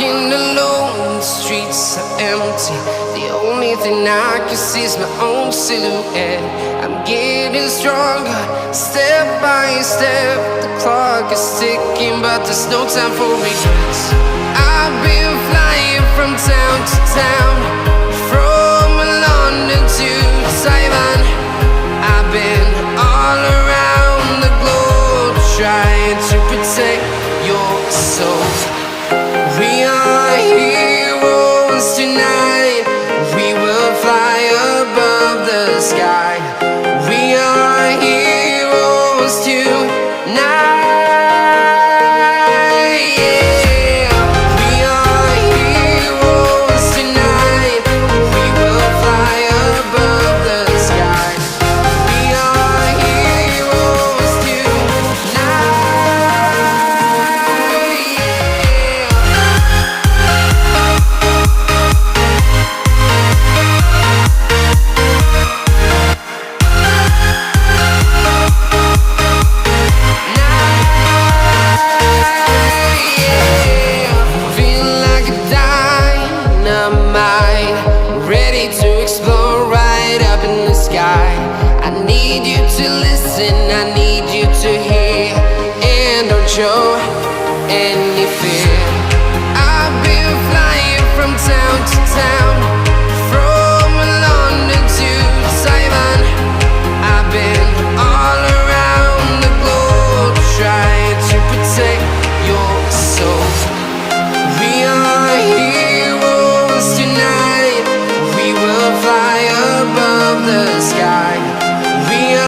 Walking alone, the streets are empty. The only thing I can see is my own silhouette. I'm getting stronger, step by step. The clock is ticking, but there's no time for regrets. I've been flying from town to town, from London to Taiwan. I've been all around the globe, trying to protect your soul. We are heroes tonight. We will fly above the sky. We are heroes tonight. Yeah. We are heroes tonight. We will fly above the sky. We are heroes tonight. Ready to explore right up in the sky. I need you to listen, I need you to hear, and don't show any